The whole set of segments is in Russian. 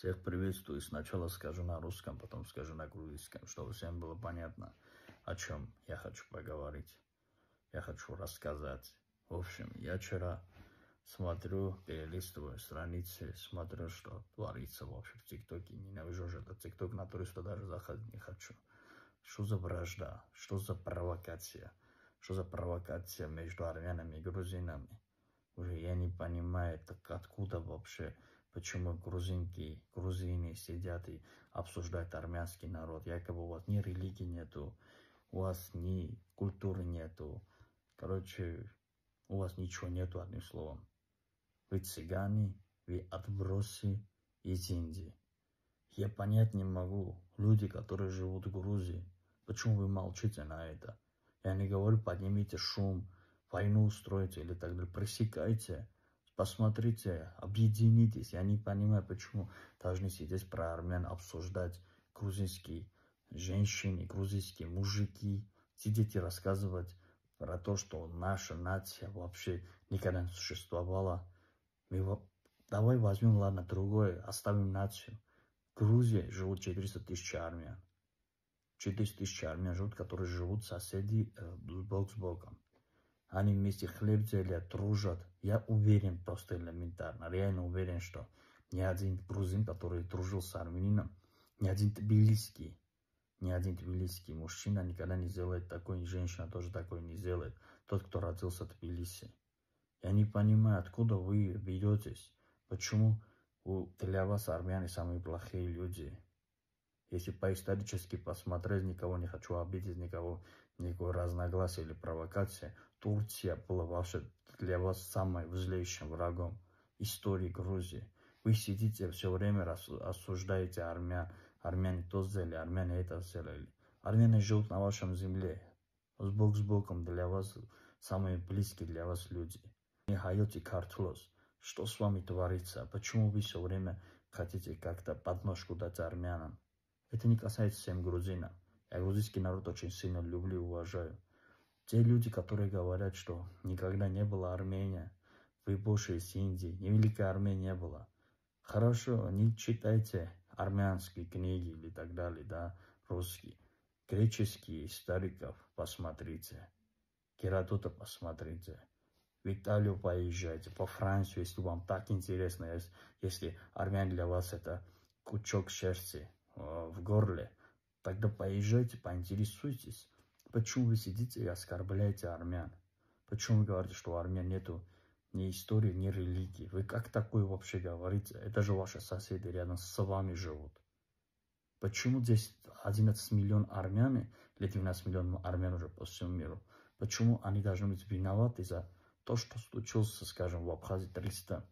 Всех приветствую. Сначала скажу на русском, потом скажу на грузинском, чтобы всем было понятно, о чем я хочу поговорить. Я хочу рассказать. В общем, я вчера смотрю, перелистываю страницы, смотрю, что творится вообще в ТикТоке. Ненавижу уже этот ТикТок, на туриста даже заходить не хочу. Что за вражда? Что за провокация? Что за провокация между армянами и грузинами? Уже я не понимаю, так откуда вообще, почему грузины сидят и обсуждают армянский народ. Якобы у вас ни религии нету, у вас ни культуры нету. Короче, у вас ничего нету, одним словом. Вы цыгане, вы отбросы из Индии. Я понять не могу, люди, которые живут в Грузии, почему вы молчите на это? Я не говорю, поднимите шум, войну устроите или так далее. Пресекайте, посмотрите, объединитесь. Я не понимаю, почему должны сидеть про армян, обсуждать грузинские женщины, грузинские мужики. Сидите рассказывать про то, что наша нация вообще никогда не существовала. Давай возьмем, ладно, другое, оставим нацию. В Грузии живут 400 тысяч армян. 400 тысяч армян живут, которые живут соседи бок с боком. Они вместе хлеб делят, дружат. Я уверен, просто элементарно, реально уверен, что ни один грузин, который дружил с армянином, ни один тбилисский мужчина никогда не сделает такой, и женщина тоже такой не сделает. Тот, кто родился в Тбилиси. Я не понимаю, откуда вы беретесь, почему для вас армяне самые плохие люди. Если по-исторически посмотреть, никого не хочу обидеть, никакой разногласия или провокации, Турция была вообще для вас самым злейшим врагом истории Грузии. Вы сидите все время, осуждаете армян. Армяне то сделали, армяне это сделали. Армяне живут на вашем земле. Бок с боком для вас самые близкие для вас люди. Не хаете картулос. Что с вами творится? Почему вы все время хотите как-то подножку дать армянам? Это не касается всем грузинам. Я грузинский народ очень сильно люблю и уважаю. Те люди, которые говорят, что никогда не было Армения, вы больше из Индии, ни Великой Армении не было. Хорошо, не читайте армянские книги или так далее, да, русские. Греческие историков посмотрите. Геродота посмотрите. В Италию поезжайте, по Францию, если вам так интересно, если армяне для вас это кучок шерсти в горле, тогда поезжайте, поинтересуйтесь, почему вы сидите и оскорбляете армян. Почему вы говорите, что у армян нету ни истории, ни религии. Вы как такое вообще говорите? Это же ваши соседи рядом с вами живут. Почему здесь 11 миллионов армян или 12 миллионов армян уже по всему миру? Почему они должны быть виноваты за то, что случилось, скажем, в Абхазии 300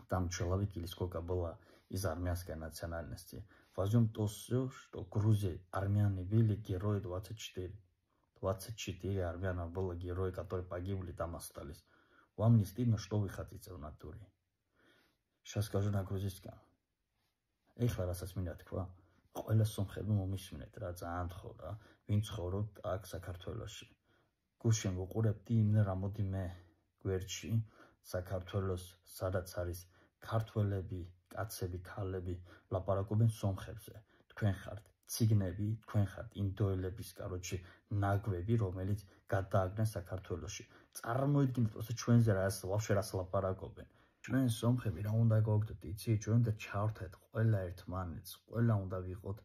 там человек или сколько было из армянской национальности? Возьмем то все, что в Грузии армяне были герои 24. 24 армяна было герои, которые погибли, там остались. Вам не стыдно, что вы хотите в натуре? Сейчас скажу на грузинском. Ეხლა რასაც მინდა თქვა, ყველა სომხები მომისმინეთ რა, ძალიან თხოვდა, ვინ ცხოვრობთ აქ საქართველოში. გუშინ ვუყურებდი იმ რამოდენიმე გვერდში საქართველოს, სადაც არის ქართველები, კაცები, ქალები ლაპარაკობენ სომხებზე. თქვენ ხართ ციგნები, თქვენ ხართ ინდოელების, короче, ნაგვები, რომელიც გადააგდნენ საქართველოში. წარმოიდგინეთ, просто ჩვენზე ვაფშე რას ლაპარაკობენ. ჩვენ სომხები რა უნდა გავხდეთ, იცი, ჩვენ უნდა ჩავთეთ ყველა ერთმანეთს, ყველა უნდა ვიყოთ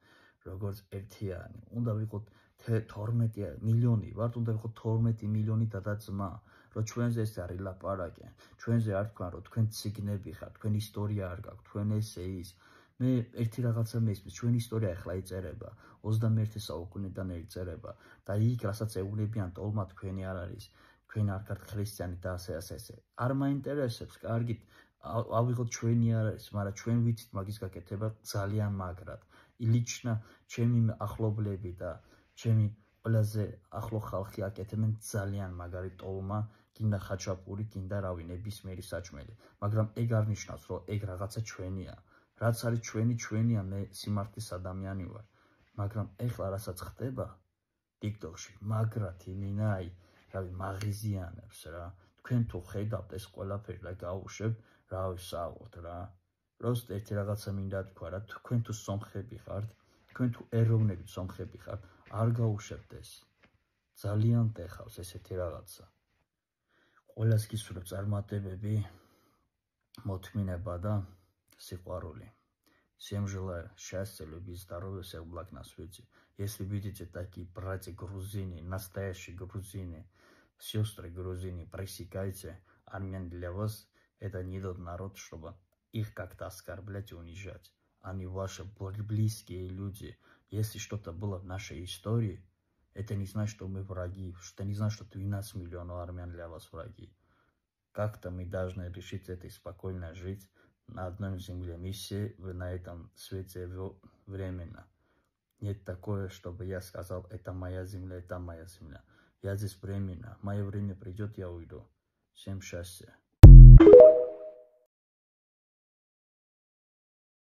როგორც ერთიანი, უნდა ვიყოთ 12 მილიონი, ვართ უნდა ვიყოთ 12 მილიონი დადაძმა, რომ ჩვენზე ეს არის ლაპარაკენ, ჩვენზე არ თქვან, რომ თქვენ ციგნები ხართ, თქვენ ისტორია არ გაქვთ, თქვენ ესე ის. მე ერთი რაღაცა მესმის, ჩვენი ისტორია ახლა იწერება, 21 საუკუნიდან იწერება და იქ რასაც ეუბნებიან ტოლმა თქვენი არ არის. თქვენ არ ხართ ქრისტიანი და ასე. არ მაინტერესებს, კარგით, ავიღოთ ჩვენი არ არის, მაგრამ ჩვენ ვიცით მაგის გაკეთება ძალიან მაგრად. ლიჩნა ჩემი ახლობლები და ჩემი ყველაზე ახლო ხალხი აკეთებენ ძალიან მაგარი ტოლმა, გინდა ხაჩაპური, გინდა რავი, ნებისმიერი საჭმელი. მაგრამ ეგ არ ნიშნავს, რომ ეგ რაღაცა ჩვენია. რაც არის ჩვენია, მე სიმართლის ადამიანი ვარ. მაგრამ ეხლა რასაც ხდება TikTok-ში, მაგრად იმინაი რავი მაღიზიანებს რა. თქვენ თუ ხედავთ ეს ყველაფერი და გაუშვებ, რავი, საღოთ რა. Просто ერთი რაღაცა მინდა თქვა რა, თქვენ თუ სომხები ხართ, თქვენ თუ ეროვნები სომხები ხართ, არ გაუშვებთ ეს. ძალიან ტეხავს ესეთი რაღაცა. ყველას გისურვებ წარმატებები, მოთმინება და сиყვარული. Всем желаю счастья, любви, здоровья, всех благ на свете. Если видите такие братья грузины, настоящие грузины, сестры грузины, пресекайте. Армян для вас это не тот народ, чтобы их как-то оскорблять и унижать. Они ваши близкие люди. Если что-то было в нашей истории, это не значит, что мы враги, это не значит, что 12 миллионов армян для вас враги. Как-то мы должны решить это и спокойно жить на одной земле. Мы все на этом свете временно. Нет такое, чтобы я сказал, это моя земля, это моя земля. Я здесь временно. Мое время придет, я уйду. Всем счастья.